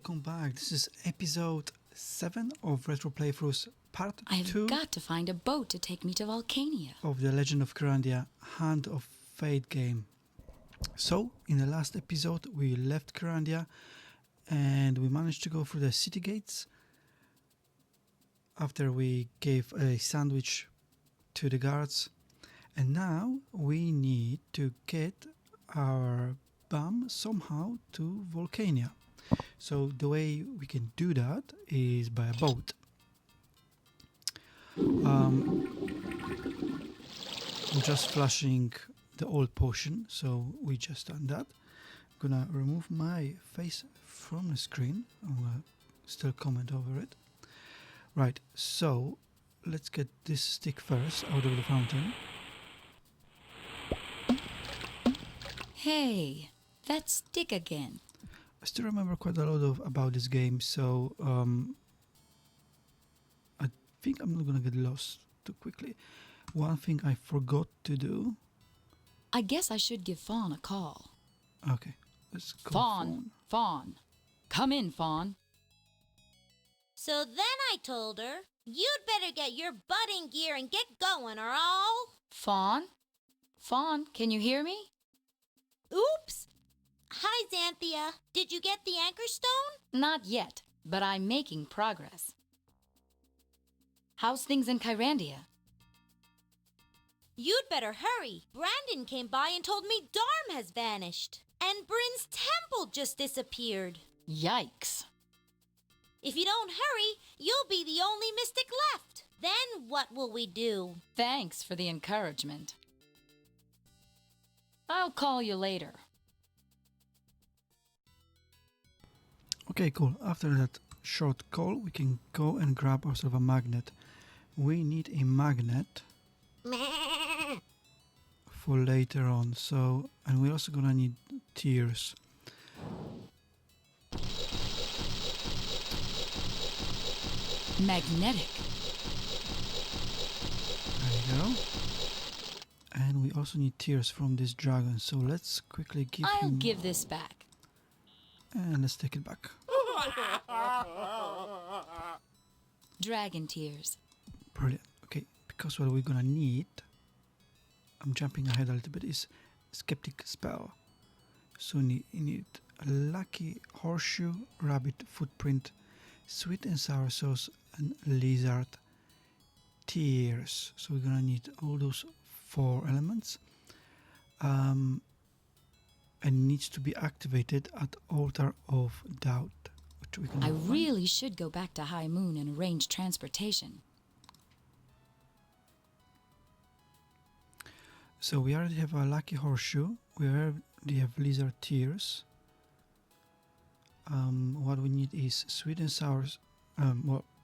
welcome back. This is episode 7 of Retro Playthroughs part 2. I've got to find a boat to take me to Volcania. Of the Legend of Kyrandia Hand of Fate game. So, in the last episode we left Kyrandia and we managed to go through the city gates after we gave a sandwich to the guards. And now we need to get our bum somehow to Volcania. So the way we can do that is by a boat. I'm just flashing the old potion, so we just done that. I'm gonna remove my face from the screen. I'm gonna still comment over it. Right, so let's get this stick first out of the fountain. Hey, that stick again. I still remember quite a lot about this game, so I think I'm not gonna get lost too quickly. One thing I forgot to do. I guess I should give Fawn a call. Okay, let's go. Fawn. Come in, Fawn. So then I told her, you'd better get your butt in gear and get going or all... Fawn? Fawn, can you hear me? Oops! Hi, Xanthia. Did you get the anchor stone? Not yet, but I'm making progress. How's things in Kyrandia? You'd better hurry. Brandon came by and told me Darm has vanished. And Bryn's temple just disappeared. Yikes. If you don't hurry, you'll be the only mystic left. Then what will we do? Thanks for the encouragement. I'll call you later. Okay, cool. After that short call, we can go and grab ourselves a magnet. We need a magnet for later on. So, and we're also gonna need tears. Magnetic. There you go. And we also need tears from this dragon. So let's quickly give I'll him... give this back. And let's take it back. Dragon tears. Brilliant. Okay, because what we're gonna need, I'm jumping ahead a little bit, is Skeptic Spell. So you need a lucky horseshoe, rabbit footprint, sweet and sour sauce, and lizard tears. So we're gonna need all those 4 elements. And needs to be activated at Altar of Doubt. Which we can I really should go back to High Moon and arrange transportation. So we already have a lucky horseshoe. We already have lizard tears. What we need is sweet and sour,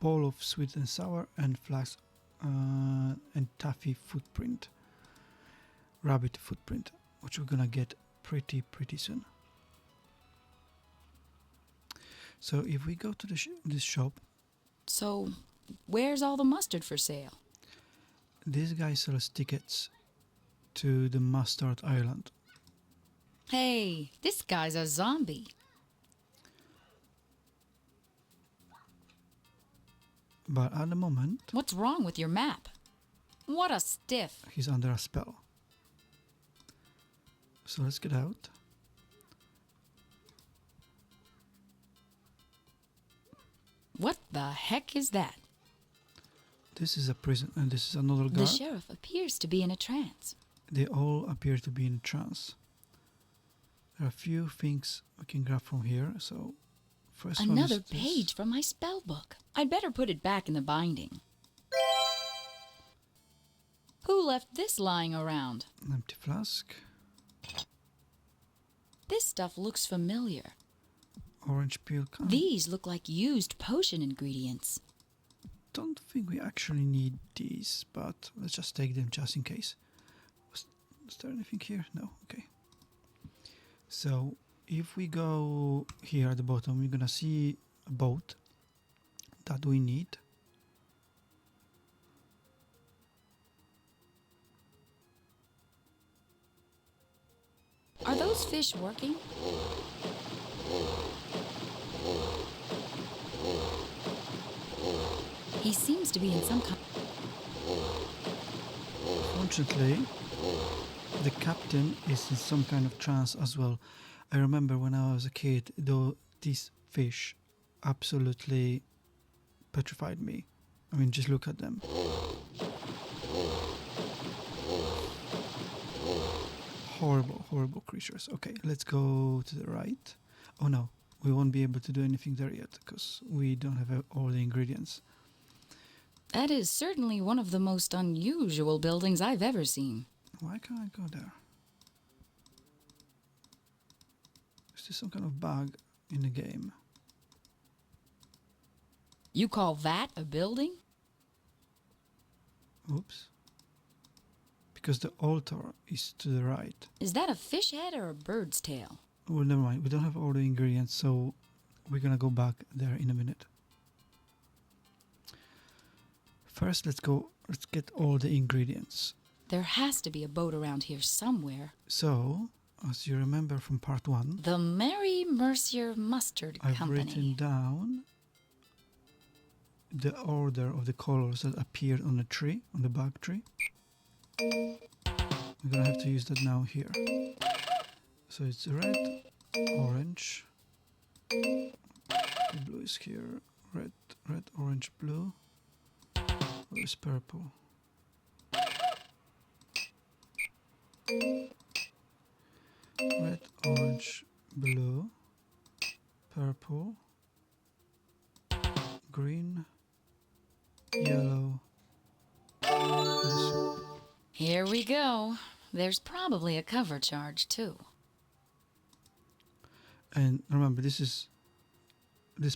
bowl of sweet and sour, and flask and taffy footprint, rabbit footprint, which we're gonna get pretty soon. So if we go to this shop. So, where's all the mustard for sale? This guy sells tickets to the Mustard Island. Hey, this guy's a zombie. But at the moment, What's wrong with your map? What a stiff. he's under a spell. So let's get out. What the heck is that? This is a prison, and this is another guard. The sheriff appears to be in a trance. They all appear to be in trance. There are a few things we can grab from here. So first one Another is this. page from my spell book. I'd better put it back in the binding. Who left this lying around? An empty flask. This stuff looks familiar. Orange peel can. These look like used potion ingredients. Don't think we actually need these, but let's just take them just in case. Was there anything here? No? Okay. So if we go here at the bottom, we're gonna see a boat that we need. Are those fish working? He seems to be in some kind. Fortunately, the captain is in some kind of trance as well. I remember when I was a kid, though these fish absolutely petrified me. I mean, just look at them. Horrible, horrible creatures. Okay, let's go to the right. Oh no, we won't be able to do anything there yet because we don't have all the ingredients. That is certainly one of the most unusual buildings I've ever seen. Why can't I go there? Is there some kind of bug in the game? You call that a building? Oops. Because the altar is to the right. Is that a fish head or a bird's tail? Well, never mind. We don't have all the ingredients, so we're gonna go back there in a minute. First, let's get all the ingredients. There has to be a boat around here somewhere. So, as you remember from part 1, The Mary Mercier Mustard I've Company. written down the order of the colors that appeared on the tree, on the bug tree. We're gonna have to use that now here. So it's red, orange, blue is here, red, orange, blue. Where is purple? Red, orange, blue, purple, green, yellow. This one. Here we go. There's probably a cover charge, too. And remember, this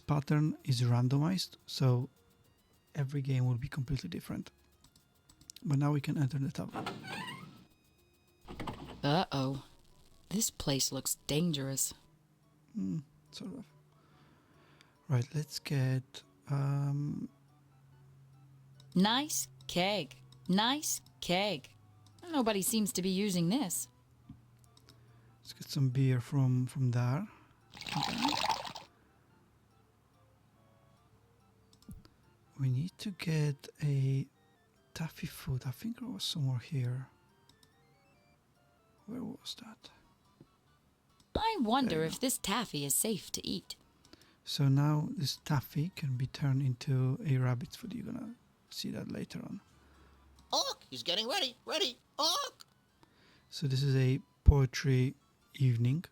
pattern is randomized, so every game will be completely different. But now we can enter the tavern. Uh-oh. This place looks dangerous. Sort of. Right, let's get Nice keg. Nice keg. Nobody seems to be using this. let's get some beer from there. Okay. We need to get a taffy food. I think it was somewhere here. Where was that? I wonder if this taffy is safe to eat. So now this taffy can be turned into a rabbit's food. You're gonna see that later on. Look, he's getting ready. Ready. Look. So this is a poetry evening.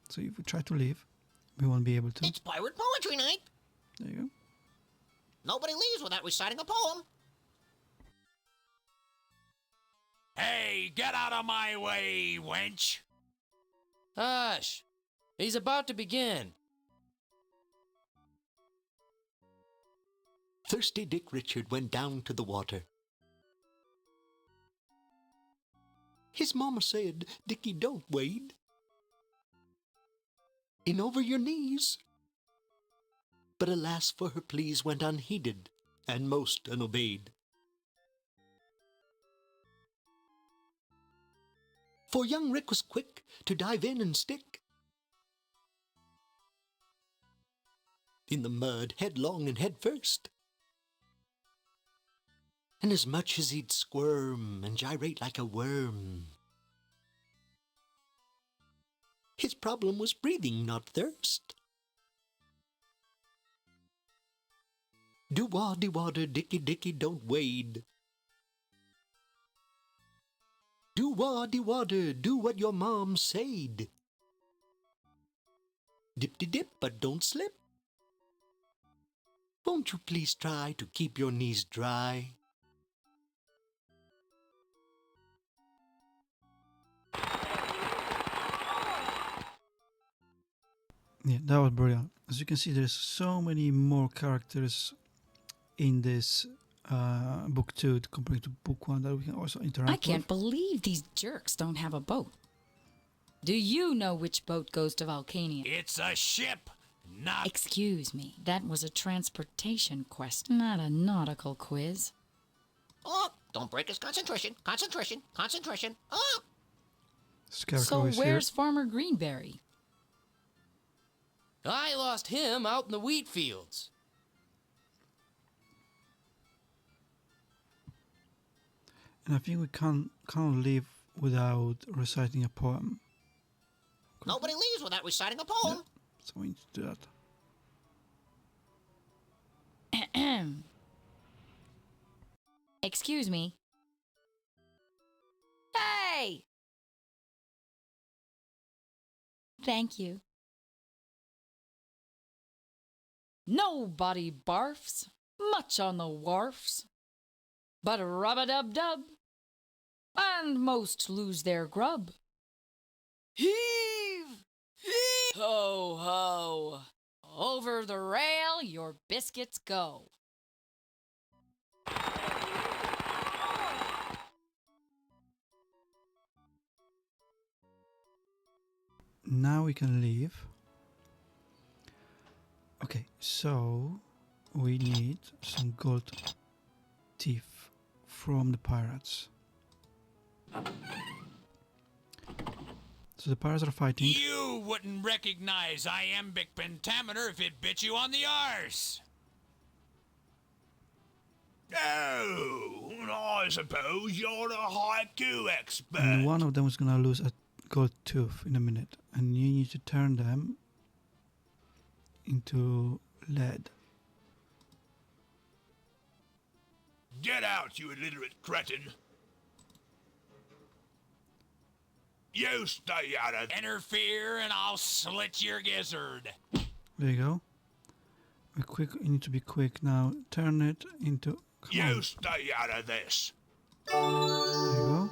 So if we try to leave, we won't be able to. It's pirate poetry night. There you go. Nobody leaves without reciting a poem. Hey, get out of my way, wench! Hush! He's about to begin. Thirsty Dick Richard went down to the water. His mama said, "Dickie, don't wade. In over your knees." But alas, for her pleas went unheeded and most unobeyed. For young Rick was quick to dive in and stick in the mud, headlong and head first. And as much as he'd squirm and gyrate like a worm, his problem was breathing, not thirst. Do-waddy water, Dickie, Dickie, don't wade. Do-waddy water, do what your mom said. Dip-de-dip, but don't slip. Won't you please try to keep your knees dry? Yeah, that was brilliant. As you can see, there's so many more characters in this book 2 compared to book 1 that we can also interact I can't with. believe these jerks don't have a boat. Do you know which boat goes to Volcania? It's a ship, not... Excuse me, that was a transportation question, not a nautical quiz. Look, don't break his concentration. Concentration. Concentration. Look. Scarecrow So is where's here. Farmer Greenberry? I lost him out in the wheat fields. And I think we can't leave without reciting a poem. Nobody leaves without reciting a poem. So we need to do that. Excuse me. Hey! Thank you. Nobody barfs much on the wharfs, but rub-a-dub-dub, and most lose their grub. Heave! Heave! Ho, ho! Over the rail your biscuits go. Now we can leave. Okay, so we need some gold teeth from the pirates. So the pirates are fighting. You wouldn't recognize iambic pentameter if it bit you on the arse. Oh, I suppose you're the haiku expert. And one of them is gonna lose a gold tooth in a minute, and you need to turn them into lead. Get out, you illiterate cretin. You stay out of... Interfere and I'll slit your gizzard. There you go. You need to be quick now. Turn it into... Come on. Stay out of this. There you go.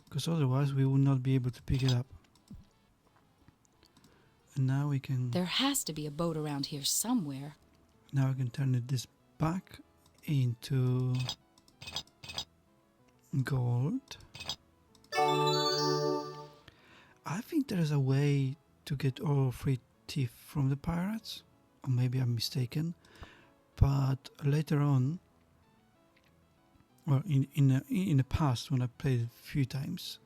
Because otherwise we will not be able to pick it up. And now we can... There has to be a boat around here somewhere. Now we can turn this back into gold. I think there is a way to get all 3 teeth from the pirates, or maybe I'm mistaken. But later on, or in the past when I played a few times,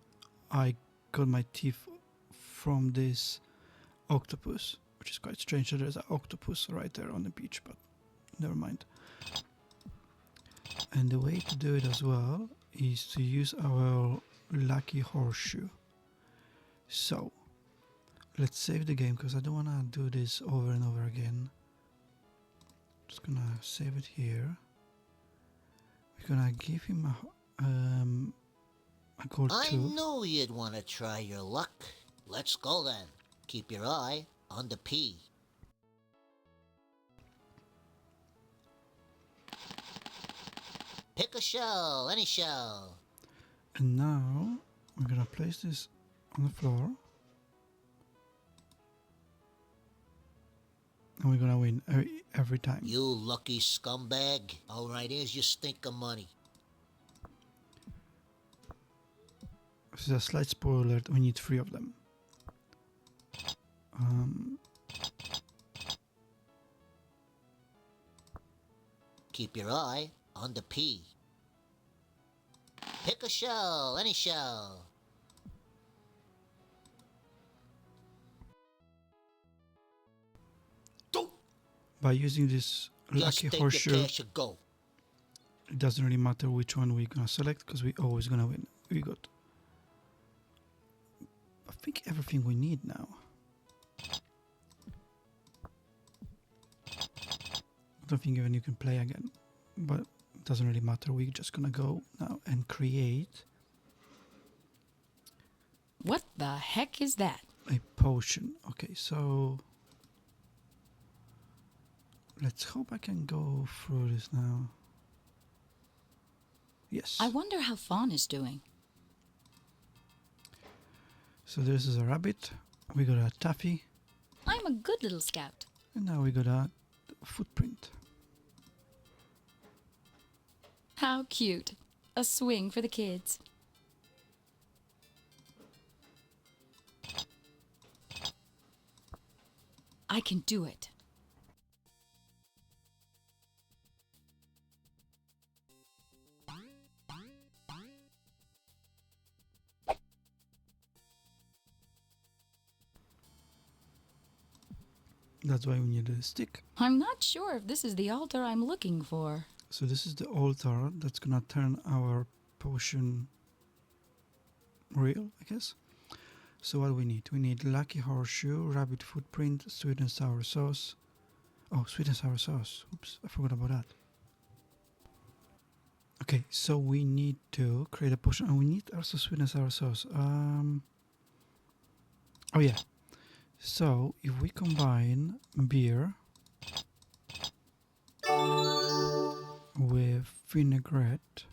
I got my teeth from this octopus, which is quite strange that there's an octopus right there on the beach, but never mind. And the way to do it as well is to use our lucky horseshoe. So let's save the game because I don't want to do this over and over again. Just gonna save it here. We're gonna give him a gold I tooth. knew you'd want to try your luck. Let's go then. Keep your eye on the P. Pick a shell, any shell. And now we're gonna place this on the floor. And we're gonna win every time. You lucky scumbag. All right, here's your stink of money. This is a slight spoiler alert, we need 3 of them. Keep your eye on the P. Pick a shell, any shell. By using this Just lucky take horseshoe, your cash and go. it doesn't really matter which one we're gonna select because we're always gonna win. We got, I think, everything we need now. I don't think even you can play again, but it doesn't really matter. We're just gonna go now and create What the heck is that? a potion. Okay, so let's hope I can go through this now. Yes. I wonder how Fawn is doing. So this is a rabbit. We got a taffy, I'm a good little scout. and now we got a footprint. How cute. A swing for the kids. I can do it. That's why we need a stick. I'm not sure if this is the altar I'm looking for. So this is the altar that's gonna turn our potion real, I guess. So what we need? We need lucky horseshoe, rabbit footprint, sweet and sour sauce. Oh, sweet and sour sauce. Oops, I forgot about that. Okay, so we need to create a potion, and we need also sweet and sour sauce. Oh yeah. So if we combine beer with vinaigrette,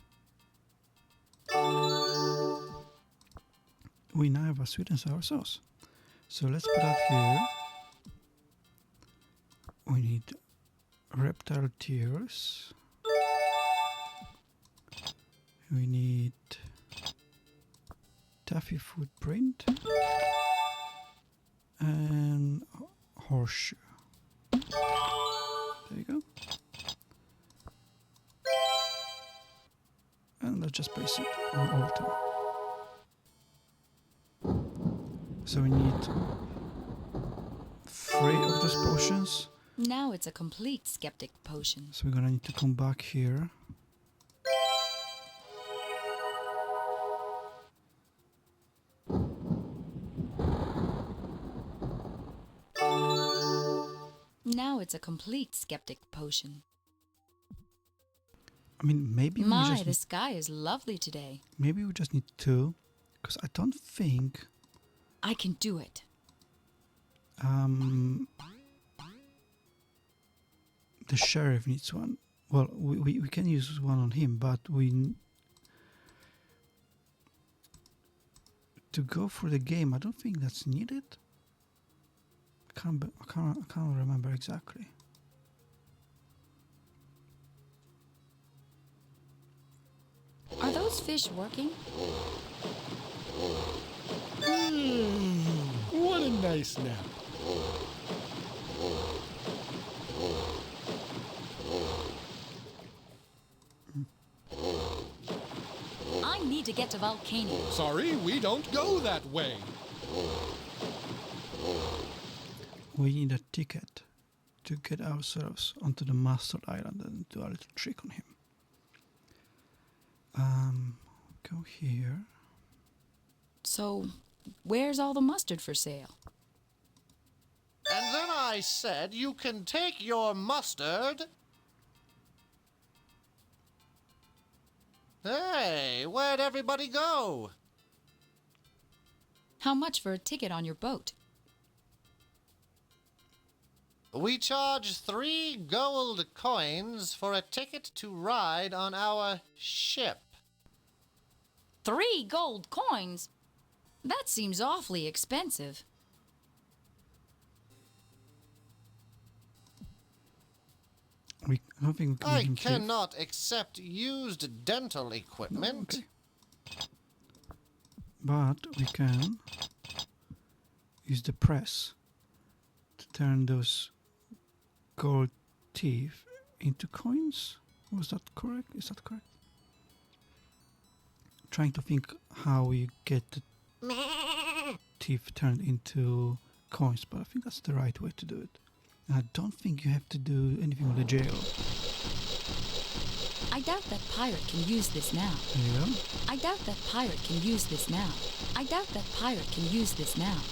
we now have a sweet and sour sauce. So let's put that here. We need reptile tears. We need taffy footprint and horseshoe. There you go. And let's just place it on altar. So we need 3 of those potions. Now it's a complete skeptic potion. So we're gonna need to come back here. Now it's a complete skeptic potion. I mean, maybe we My, just the sky is lovely today. maybe we just need 2, because I don't think I can do it. the sheriff needs one. Well, we can use one on him, but to go for the game, I don't think that's needed. I can't remember exactly. Are those fish working? What a nice nap. I need to get to Volcano. Sorry, we don't go that way. We need a ticket to get ourselves onto the Mustard Island and do a little trick on him. Go here. So, where's all the mustard for sale? And then I said you can take your mustard. Hey, where'd everybody go? How much for a ticket on your boat? We charge 3 gold coins for a ticket to ride on our ship. 3 gold coins? That seems awfully expensive. I don't think we can I even give- cannot accept used dental equipment. Okay. But we can use the press to turn those gold teeth into coins. Was that correct? Is that correct? Trying to think how we get the teeth turned into coins, but I think that's the right way to do it. And I don't think you have to do anything with the jail. I doubt that pirate can use this now. There you go. I doubt that pirate can use this now. I doubt that pirate can use this now.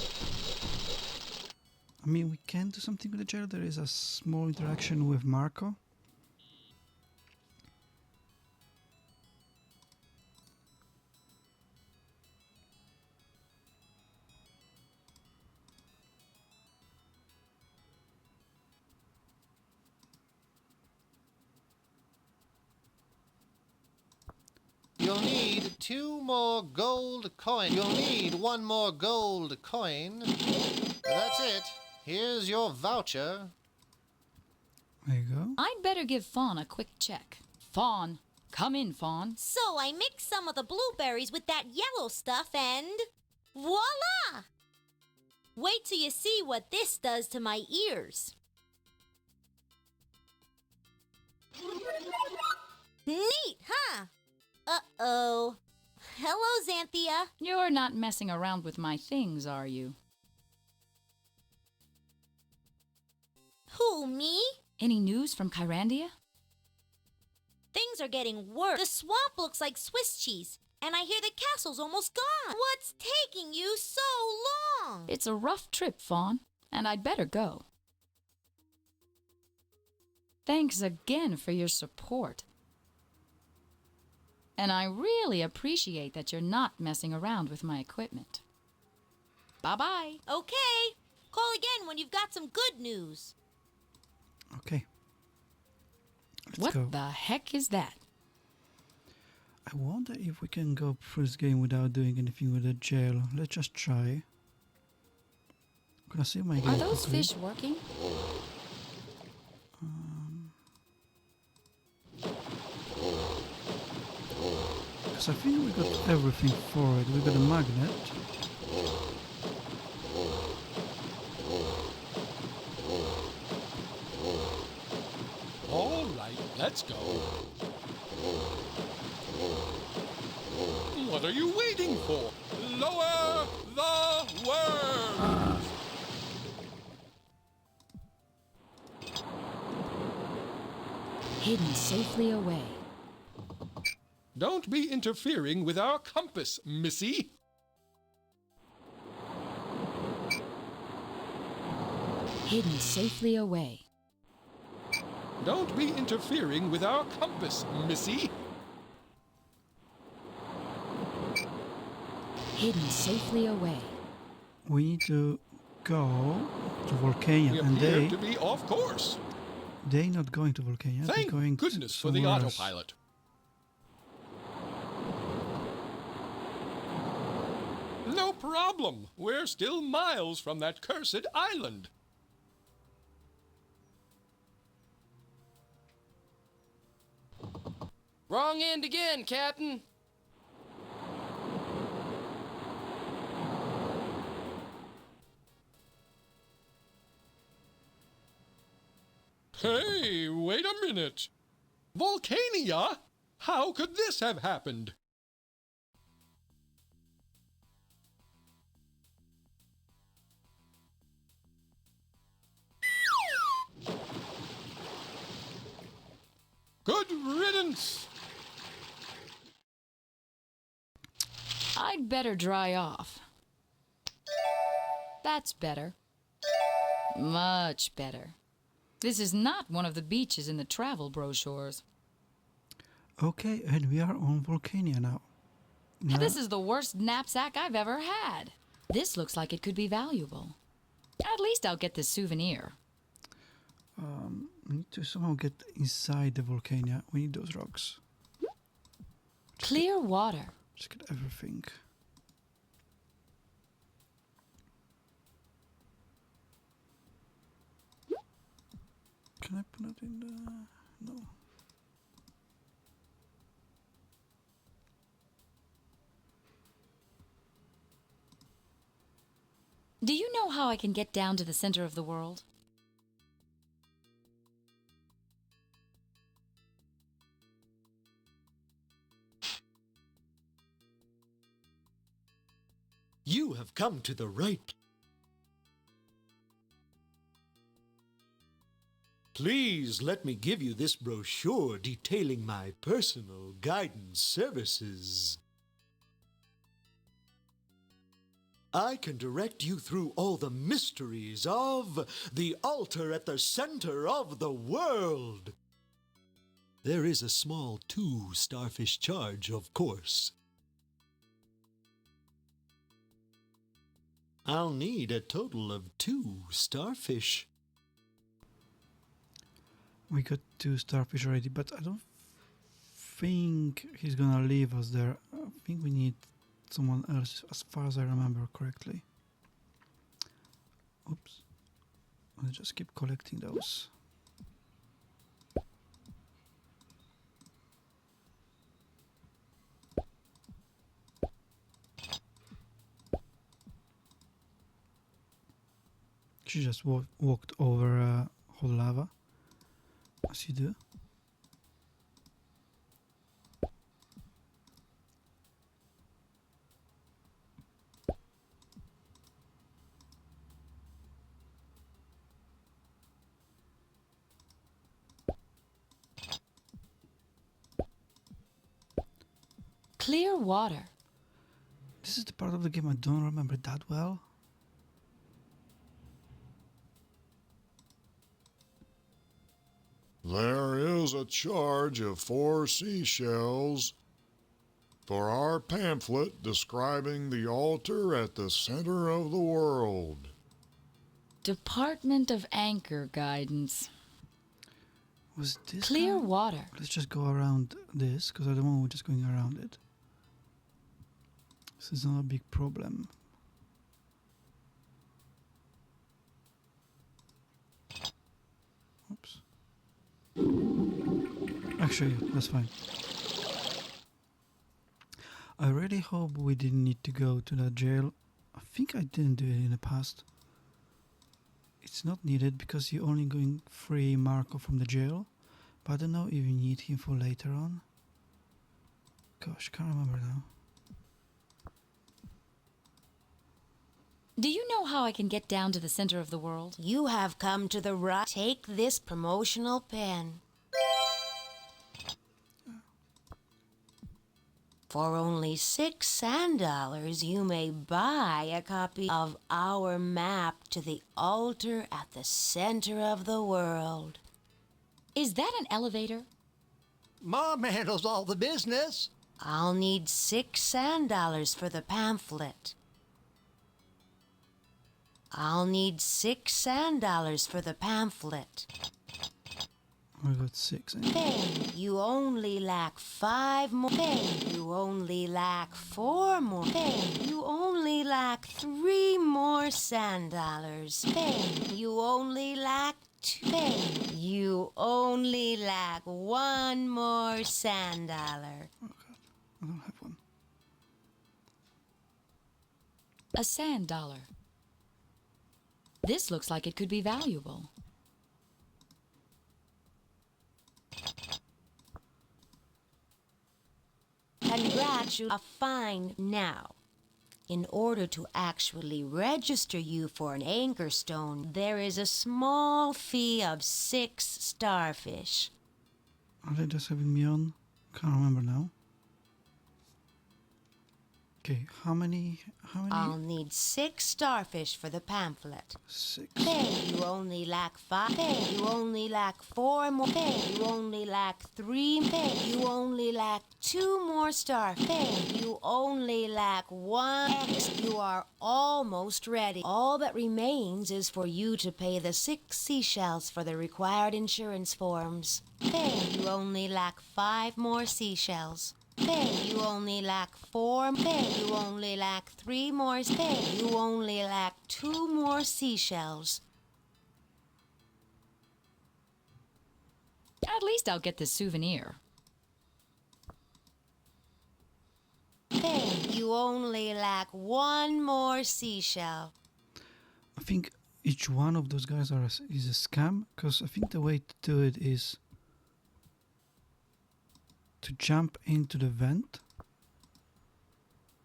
I mean, we can do something with the jail. There is a small interaction with Marco. You'll need 2 more gold coins. You'll need 1 more gold coin. That's it. Here's your voucher. There you go. I'd better give Fawn a quick check. Fawn, come in, Fawn. So I mixed some of the blueberries with that yellow stuff and voila! Wait till you see what this does to my ears. Neat, huh? Uh-oh. Hello, Xanthia. You're not messing around with my things, are you? Who, me? Any news from Kyrandia? Things are getting worse. The swamp looks like Swiss cheese, and I hear the castle's almost gone. What's taking you so long? It's a rough trip, Fawn, and I'd better go. Thanks again for your support. And I really appreciate that you're not messing around with my equipment. Bye-bye. Okay. Call again when you've got some good news. Okay. Let's What go. the heck is that? I wonder if we can go through this game without doing anything with the jail. Let's just try. I'm gonna save my game. Are those quickly. fish working? Because I think we got everything for it. We got a magnet. All right, let's go. What are you waiting for? Lower the worms! Hidden safely away. Don't be interfering with our compass, missy. Hidden safely away. Don't be interfering with our compass, missy. Hidden safely away. We need to go to Volcania, We and appear to be off course. they're not going to Volcania. They're Thank going goodness for the somewhere else. autopilot. No problem. We're still miles from that cursed island. Wrong end again, Captain. Hey, wait a minute. Volcania? How could this have happened? Good riddance. I'd better dry off. That's better. Much better. This is not one of the beaches in the travel brochures. Okay, and we are on Volcania now. Now, This is the worst knapsack I've ever had. This looks like it could be valuable. At least I'll get this souvenir. we need to somehow get inside the Volcania. We need those rocks. Clear water. Just get everything. Can I put it in the... No. Do you know how I can get down to the center of the world? You have come to the right. Please let me give you this brochure detailing my personal guidance services. I can direct you through all the mysteries of the altar at the center of the world. There is a small 2 starfish charge, of course. I'll need a total of 2 starfish. We got 2 starfish already, but I don't think he's gonna leave us there. I think we need someone else, as far as I remember correctly. Oops. I'll just keep collecting those. She just walked over whole lava, as you do. Clear water. This is the part of the game I don't remember that well. There is a charge of 4 seashells for our pamphlet describing the altar at the center of the world. Department of Anchor Guidance. Was this Clear guy? water. Let's just go around this, because at the moment we're just going around it. This is not a big problem. Oops. Actually, that's fine. I really hope we didn't need to go to that jail. I think I didn't do it in the past. It's not needed because you're only going free Marco from the jail. But I don't know if you need him for later on. Gosh, can't remember now. Do you know how I can get down to the center of the world? You have come to the right. Take this promotional pen. For only $6 you may buy a copy of our map to the altar at the center of the world. Is that an elevator? Mom handles all the business. I'll need $6 for the pamphlet. I'll need $6 for the pamphlet. I got 6. Eh? Hey, you only lack 5 more. Hey, you only lack 4 more. Hey, you only lack 3 more $10. Hey, you only lack 2. Hey, you only lack 1 more $10. Oh god, I don't have one. A sand dollar. This looks like it could be valuable. Congratulations, a fine now. In order to actually register you for an anchor stone, there is a small fee of 6 starfish. Are they just having me on? Can't remember now. Okay, how many? I'll need 6 starfish for the pamphlet. 6. Hey, you only lack 5. Hey, you only lack 4 more. Hey, you only lack 3. Hey, you only lack 2 more starfish. Hey, you only lack 1. X, you are almost ready. All that remains is for you to pay the 6 seashells for the required insurance forms. Hey, you only lack 5 more seashells. Hey, you only lack 4. Hey, you only lack 3 more. Hey, you only lack 2 more seashells. At least I'll get the souvenir. Hey, you only lack 1 more seashell. I think each one of those guys is a scam, because I think the way to do it is to jump into the vent,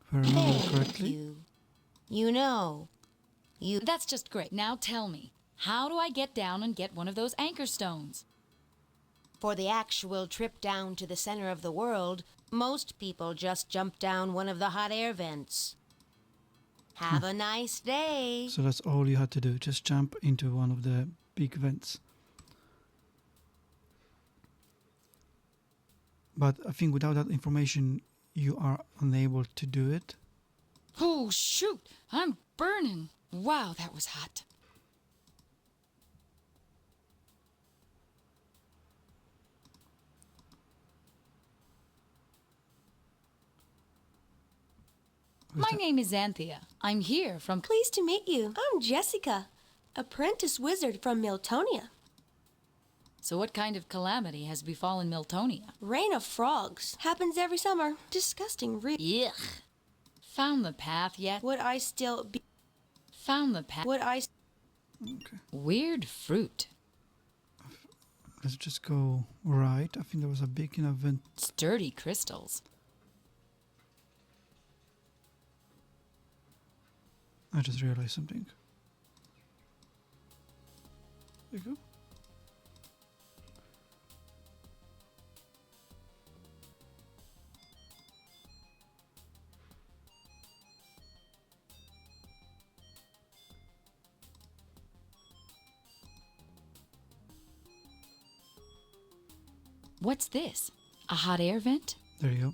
if I remember correctly. You know. That's just great. Now tell me, how do I get down and get one of those anchor stones? For the actual trip down to the center of the world, most people just jump down one of the hot air vents. Have a nice day. So that's all you had to do, just jump into one of the big vents. But I think without that information, you are unable to do it. Oh, shoot! I'm burning! Wow, that was hot. My name is Anthea. I'm here from... Pleased to meet you. I'm Jessica, apprentice wizard from Miltonia. So what kind of calamity has befallen Miltonia? Rain of frogs. Happens every summer. Disgusting. Yuck. Found the path yet? Would I still be... Found the path. Would I... Okay, Weird fruit. let's just go right. I think there was a big enough vent. Sturdy crystals. I just realized something. There you go. What's this? A hot air vent? There you go.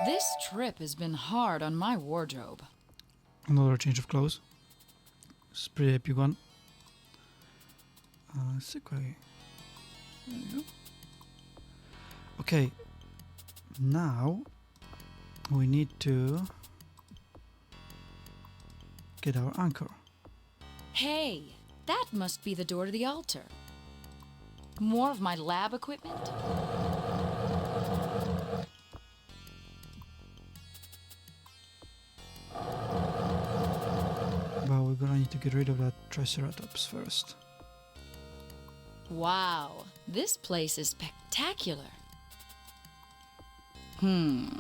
This trip has been hard on my wardrobe. Another change of clothes. It's a pretty epic one. Sequoia. There you go. Okay. Now we need to get our anchor. Hey, that must be the door to the altar. More of my lab equipment? But we're gonna need to get rid of that Triceratops first. Wow, this place is spectacular. Oh,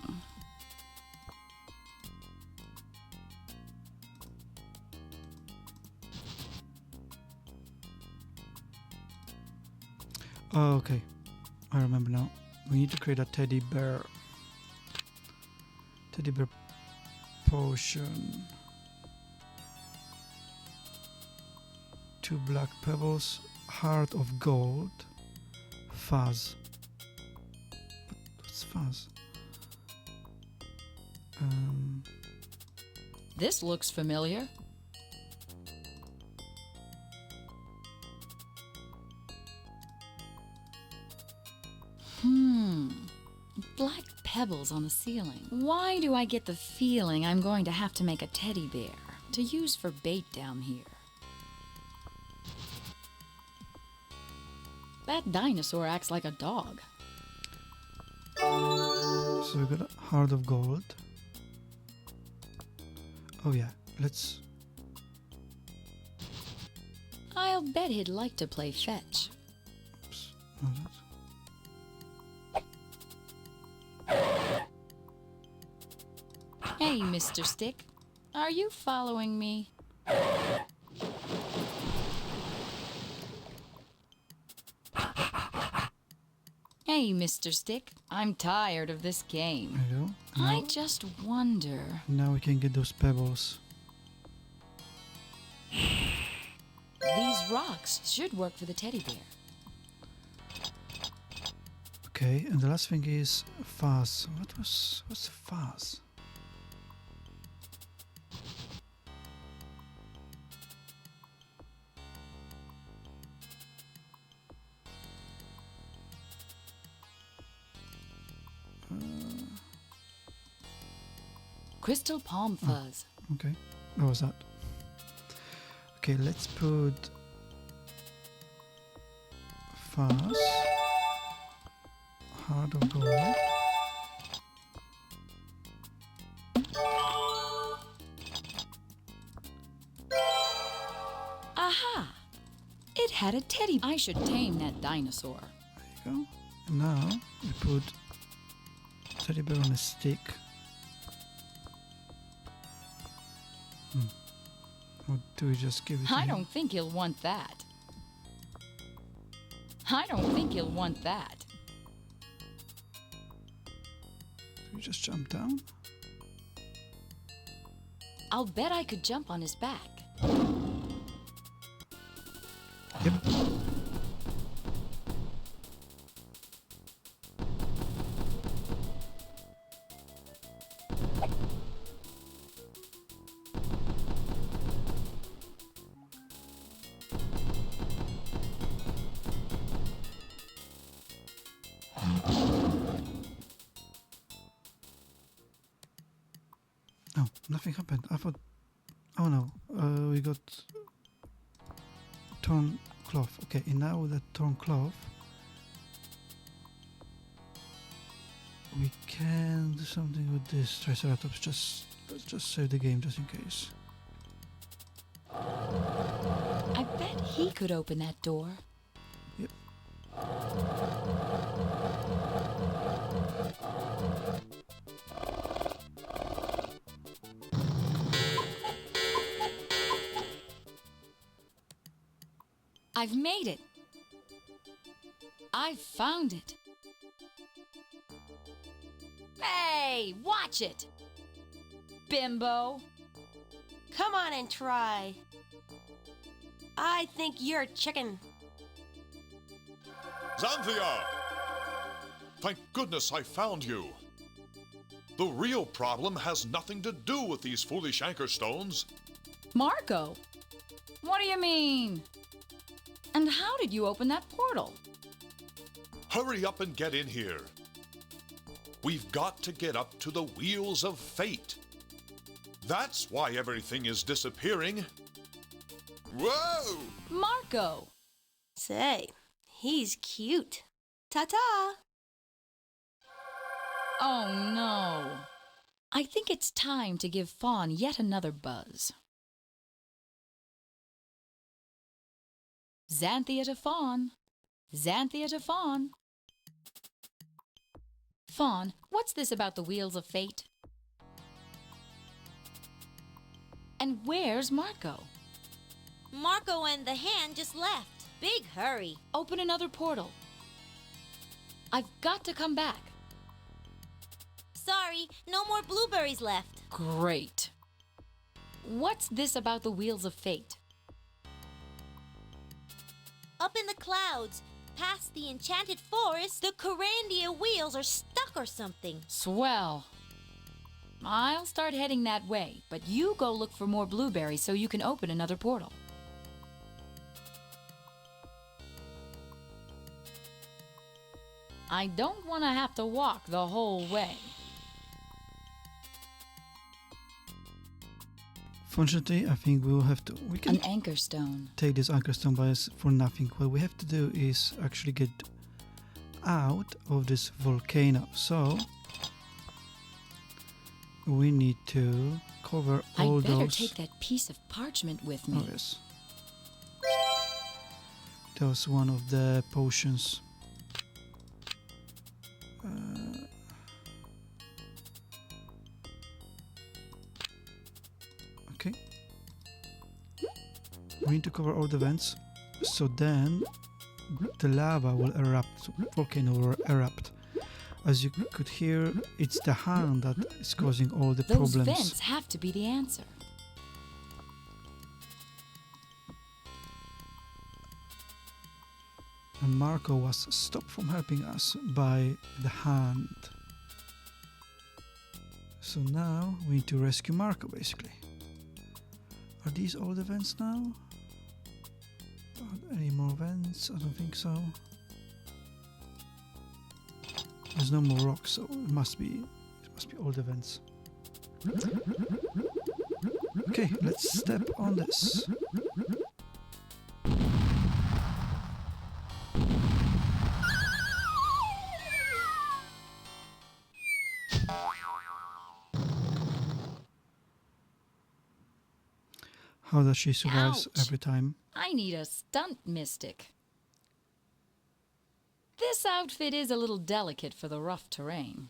okay. I remember now. We need to create a teddy bear. Teddy bear potion. 2 black pebbles. Heart of gold. Fuzz. What's fuzz? This looks familiar. Black pebbles on the ceiling. Why do I get the feeling I'm going to have to make a teddy bear to use for bait down here? That dinosaur acts like a dog. So we got a heart of gold. Oh yeah, let's... I'll bet he'd like to play fetch. Oops. No, that's... Hey, Mr. Stick, are you following me? Hey, Mr. Stick, I'm tired of this game. There you go. I just wonder... Now we can get those pebbles. These rocks should work for the teddy bear. Okay, and the last thing is fuzz. What's fuzz? Crystal palm fuzz. Okay, what was that? Okay, let's put fuzz, heart of gold, Aha! It had a teddy. I should tame that dinosaur. there you go. And now we put teddy bear on a stick. Or do we just give it to I him? don't think he'll want that. I don't think he'll want that. Do we just jump down? I'll bet I could jump on his back. Yep. Oh, nothing happened. I thought... Oh no, we got torn cloth. Okay, and now with that torn cloth, we can do something with this Triceratops. Let's just save the game just in case. I bet he could open that door. Yep. I've made it. I've found it. Hey, watch it! Bimbo. Come on and try. I think you're a chicken. Xanthia! Thank goodness I found you. The real problem has nothing to do with these foolish anchor stones. Marco? What do you mean? And how did you open that portal? Hurry up and get in here. We've got to get up to the wheels of fate. That's why everything is disappearing. Whoa! Marco! Say, he's cute. Ta-ta! Oh no. I think it's time to give Fawn yet another buzz. Xanthia to Fawn. Xanthia to Fawn. Fawn, what's this about the wheels of fate? And where's Marco? Marco and the hand just left. Big hurry. Open another portal. I've got to come back. Sorry, no more blueberries left. Great. What's this about the wheels of fate? Up in the clouds, past the enchanted forest, the Kyrandia wheels are stuck or something. Swell. I'll start heading that way, but you go look for more blueberries so you can open another portal. I don't want to have to walk the whole way. Fortunately, I think we will have to. We can An anchor stone. take this anchor stone by us for nothing. What we have to do is actually get out of this volcano. So we need to cover all I'd better those. take that piece of parchment with me. Oh yes, that was one of the potions. Okay. We need to cover all the vents, so then the lava will erupt, so volcano will erupt. As you could hear, it's the hand that is causing all the Those problems. vents have to be the answer. And Marco was stopped from helping us by the hand. So now we need to rescue Marco, basically. Are these all the vents now? Are there any more vents? I don't think so. There's no more rocks, so it must be all the vents. Okay, let's step on this. How does she survive Ouch. every time? I need a stunt mystic. This outfit is a little delicate for the rough terrain.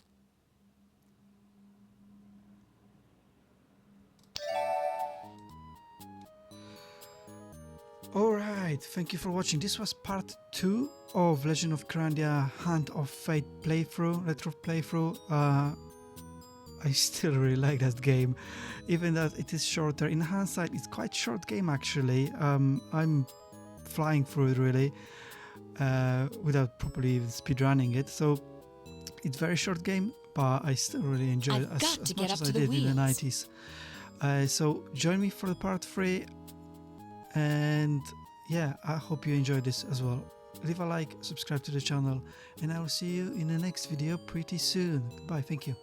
Alright, thank you for watching. This was part 2 of Legend of Kyrandia Hand of Fate playthrough, retro playthrough. I still really like that game, even that it is shorter. In hindsight, it's quite short game actually. I'm flying through it really, without properly even speedrunning it. So it's very short game, but I still really enjoy it as much as I did in the 90s. So join me for the part 3. And yeah, I hope you enjoyed this as well. Leave a like, subscribe to the channel, and I will see you in the next video pretty soon. Bye, thank you.